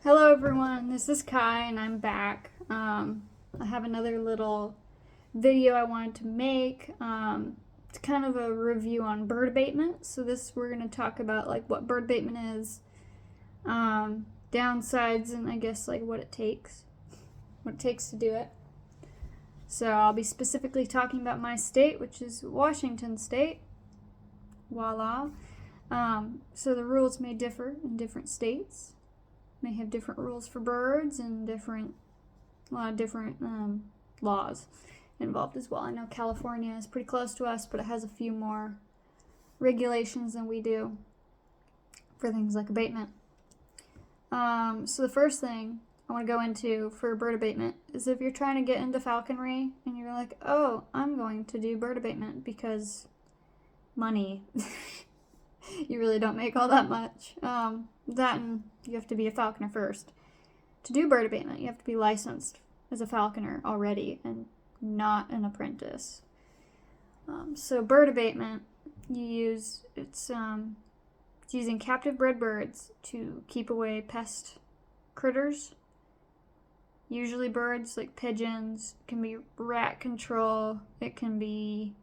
Hello everyone, this is Kai and I'm back. I have another little video I wanted to make. It's kind of a review on bird abatement. So we're going to talk about like what bird abatement is, downsides, and I guess like what it takes to do it. So I'll be specifically talking about my state, which is Washington State. Voila. So the rules may differ in different states. May have different rules for birds and a lot of different laws involved as well. I know California is pretty close to us, but it has a few more regulations than we do for things like abatement. So the first thing I want to go into for bird abatement is if you're trying to get into falconry and you're like, oh, I'm going to do bird abatement because money. You really don't make all that much. That and you have to be a falconer first. To do bird abatement, you have to be licensed as a falconer already and not an apprentice. So bird abatement, it's using captive bred birds to keep away pest critters. Usually birds like pigeons, it can be rat control, it can be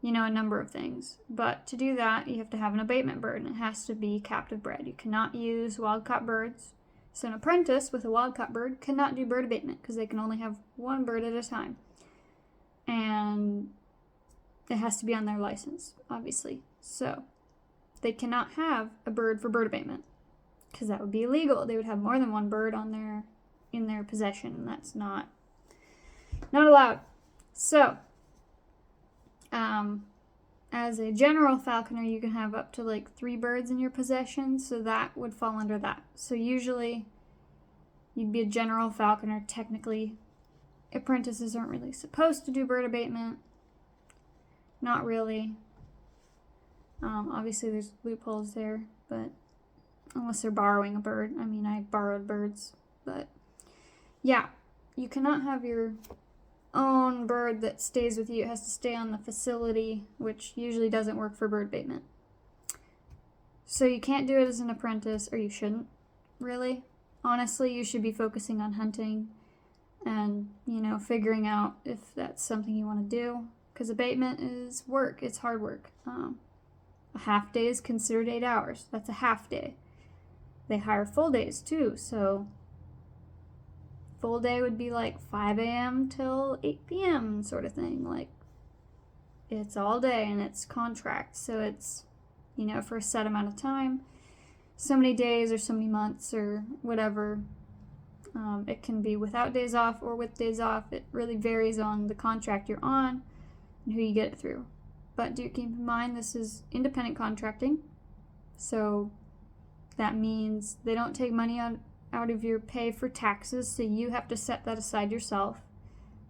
a number of things. But to do that, you have to have an abatement bird, and it has to be captive bred. You cannot use wild-caught birds. So an apprentice with a wild-caught bird cannot do bird abatement because they can only have one bird at a time. And it has to be on their license, obviously. So they cannot have a bird for bird abatement because that would be illegal. They would have more than one bird in their possession, and that's not allowed. So as a general falconer, you can have up to like 3 birds in your possession, so that would fall under that. So usually you'd be a general falconer. Technically, apprentices aren't really supposed to do bird abatement. Not really. Obviously there's loopholes there, but unless they're borrowing a bird. I mean, I borrowed birds, but yeah, you cannot have your own bird that stays with you. It has to stay on the facility, which usually doesn't work for bird abatement. So you can't do it as an apprentice, or you shouldn't, really. Honestly, you should be focusing on hunting and, figuring out if that's something you want to do, because abatement is work. It's hard work. A half day is considered 8 hours. That's a half day. They hire full days, too, so full day would be like 5 a.m. till 8 p.m. sort of thing. Like, it's all day and it's contract. So it's, for a set amount of time, so many days or so many months or whatever. It can be without days off or with days off. It really varies on the contract you're on and who you get it through. But do keep in mind this is independent contracting. So that means they don't take money out of your pay for taxes, so you have to set that aside yourself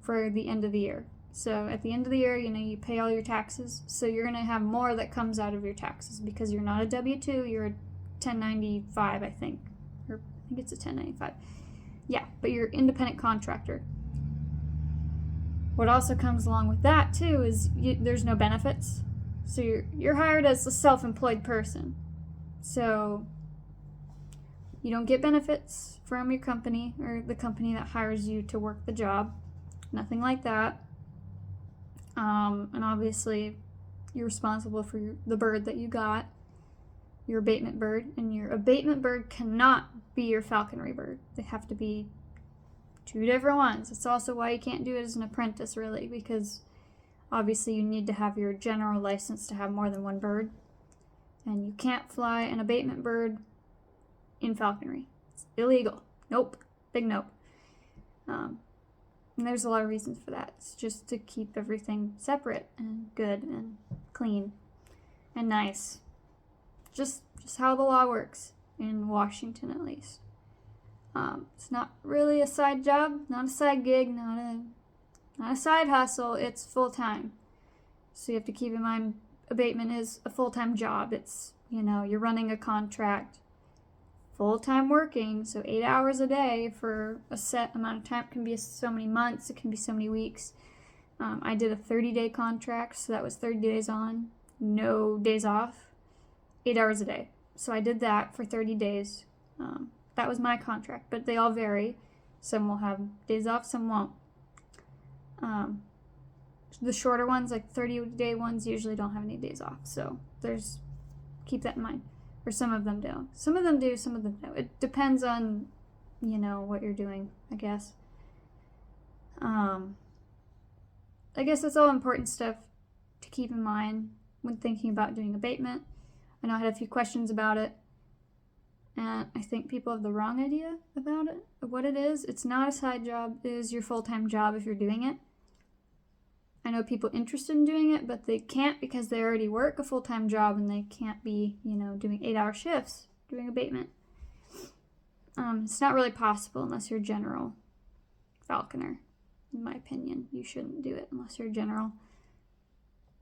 for the end of the year. So at the end of the year, you pay all your taxes, so you're going to have more that comes out of your taxes because you're not a W-2, you're a 1095, I think. Or I think it's a 1095. Yeah, but you're independent contractor. What also comes along with that, too, is there's no benefits. So you're hired as a self-employed person. So you don't get benefits from your company or the company that hires you to work the job. Nothing like that. And obviously, you're responsible for the bird that you got, your abatement bird. And your abatement bird cannot be your falconry bird. They have to be 2 different ones. It's also why you can't do it as an apprentice, really, because obviously you need to have your general license to have more than one bird. And you can't fly an abatement bird in falconry. It's illegal. Nope. Big nope. And there's a lot of reasons for that. It's just to keep everything separate and good and clean and nice. Just how the law works in Washington, at least. It's not really a side job, not a side gig, not a side hustle. It's full time. So you have to keep in mind, abatement is a full-time job. It's, you're running a contract, full-time working, so 8 hours a day for a set amount of time. It can be so many months, it can be so many weeks. I did a 30-day contract, so that was 30 days on, no days off, 8 hours a day. So I did that for 30 days. That was my contract, but they all vary. Some will have days off, some won't. The shorter ones, like 30-day ones, usually don't have any days off. So keep that in mind. Or some of them do. Some of them do, some of them don't. It depends on, what you're doing, I guess. I guess that's all important stuff to keep in mind when thinking about doing abatement. I know I had a few questions about it, and I think people have the wrong idea about it, of what it is. It's not a side job. It is your full-time job if you're doing it. I know people interested in doing it, but they can't because they already work a full-time job and they can't be, doing 8-hour shifts doing abatement. It's not really possible unless you're a general falconer, in my opinion. You shouldn't do it unless you're a general.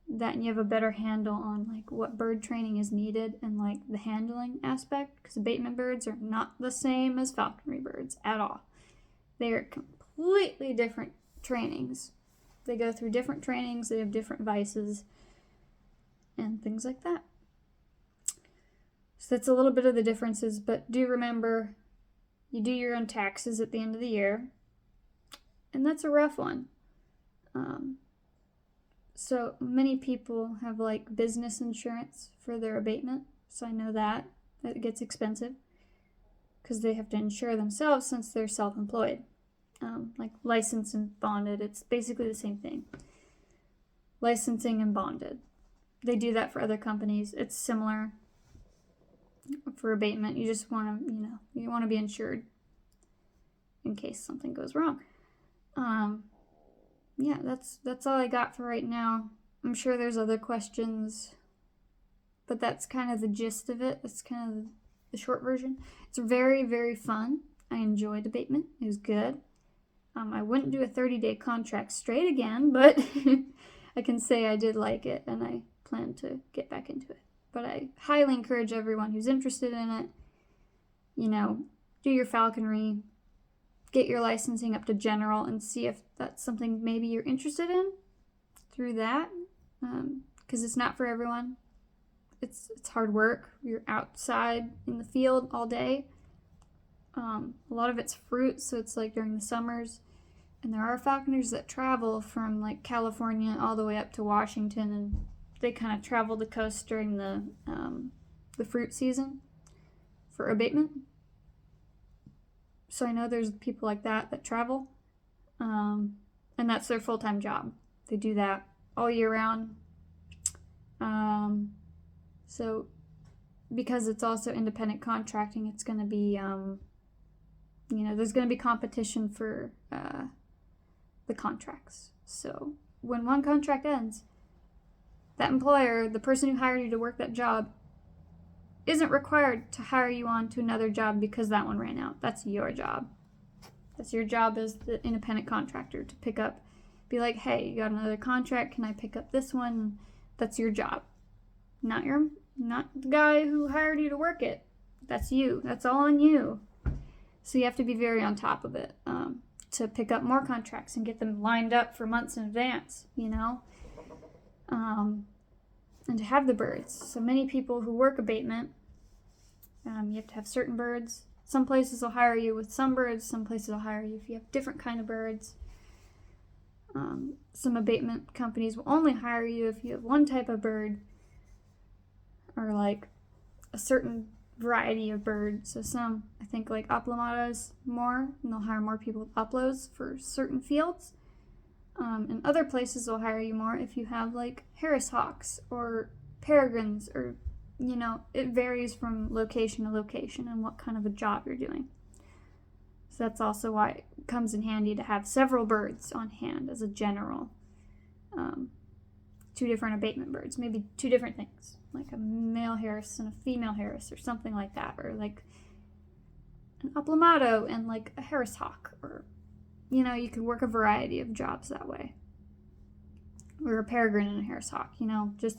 That and you have a better handle on like what bird training is needed and like the handling aspect, because abatement birds are not the same as falconry birds at all. They are completely different trainings. They go through different trainings, they have different vices, and things like that. So that's a little bit of the differences, but do remember, you do your own taxes at the end of the year, and that's a rough one. So many people have like business insurance for their abatement, so I know that it gets expensive, because they have to insure themselves since they're self-employed. Like licensed and bonded, it's basically the same thing. Licensing and bonded. They do that for other companies. It's similar for abatement. You just want to, you want to be insured in case something goes wrong. Yeah, that's all I got for right now. I'm sure there's other questions, but that's kind of the gist of it. That's kind of the short version. It's very, very fun. I enjoyed abatement. It was good. I wouldn't do a 30-day contract straight again, but I can say I did like it, and I plan to get back into it. But I highly encourage everyone who's interested in it, do your falconry, get your licensing up to general, and see if that's something maybe you're interested in through that, because it's not for everyone. It's hard work. You're outside in the field all day. A lot of it's fruit, so it's like during the summers. And there are falconers that travel from like California all the way up to Washington, and they kind of travel the coast during the fruit season for abatement. So I know there's people like that travel, and that's their full-time job. They do that all year round. So because it's also independent contracting, it's going to be there's going to be competition for the contracts. So when one contract ends, that employer, the person who hired you to work that job, isn't required to hire you on to another job because that one ran out. That's your job. That's your job as the independent contractor to pick up, be like, hey, you got another contract, can I pick up this one? That's your job. Not the guy who hired you to work it. That's you. That's all on you. So you have to be very on top of it to pick up more contracts and get them lined up for months in advance, and to have the birds. So many people who work abatement, you have to have certain birds. Some places will hire you with some birds. Some places will hire you if you have different kind of birds. Some abatement companies will only hire you if you have one type of bird or like a certain variety of birds. So some, I think like Aplomados more, and they'll hire more people with Uplos for certain fields. And other places will hire you more if you have like Harris hawks or peregrines, or it varies from location to location and what kind of a job you're doing. So that's also why it comes in handy to have several birds on hand as a general. 2 different abatement birds, maybe 2 different things, like a male Harris and a female Harris or something like that, or like an Aplomado and like a Harris hawk, or you could work a variety of jobs that way, or a peregrine and a Harris hawk. Just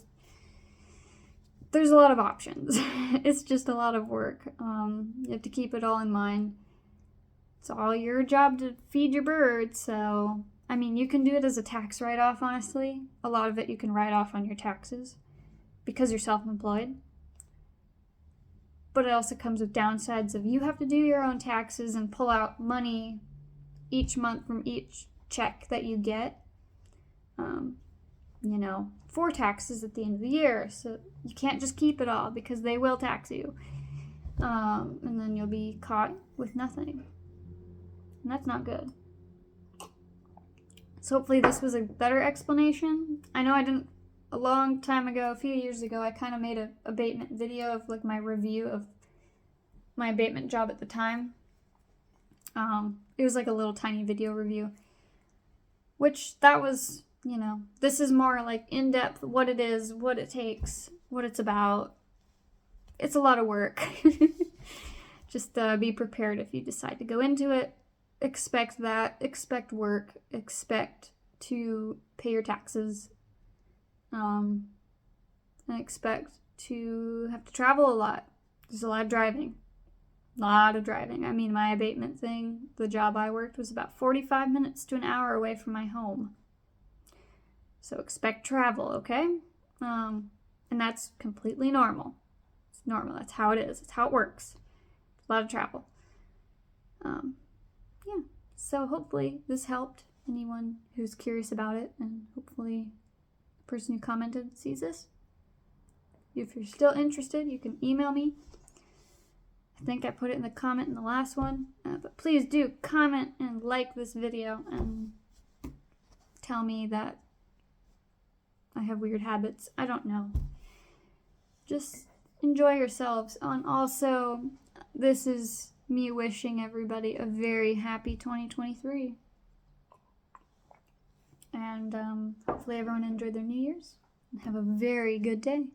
there's a lot of options. It's just a lot of work. You have to keep it all in mind. It's all your job to feed your birds, so you can do it as a tax write-off, honestly. A lot of it you can write off on your taxes because you're self-employed. but it also comes with downsides of you have to do your own taxes and pull out money each month from each check that you get, for taxes at the end of the year. So you can't just keep it all because they will tax you. And then you'll be caught with nothing. And that's not good. So hopefully this was a better explanation. I know I didn't, a long time ago, a few years ago, I kind of made a abatement video of like my review of my abatement job at the time. It was like a little tiny video review, which that was, this is more like in-depth, what it is, what it takes, what it's about. It's a lot of work. Just be prepared if you decide to go into it. Expect that. Expect work. Expect to pay your taxes. And expect to have to travel a lot. There's a lot of driving. I mean, my abatement thing, the job I worked, was about 45 minutes to an hour away from my home. So expect travel, okay? And that's completely normal. It's normal. That's how it is. It's how it works. A lot of travel. Yeah. So hopefully this helped anyone who's curious about it, and hopefully the person who commented sees this. If you're still interested, you can email me. I think I put it in the comment in the last one. But please do comment and like this video and tell me that I have weird habits. I don't know. Just enjoy yourselves. And also, this is me wishing everybody a very happy 2023. And hopefully everyone enjoyed their New Year's and have a very good day.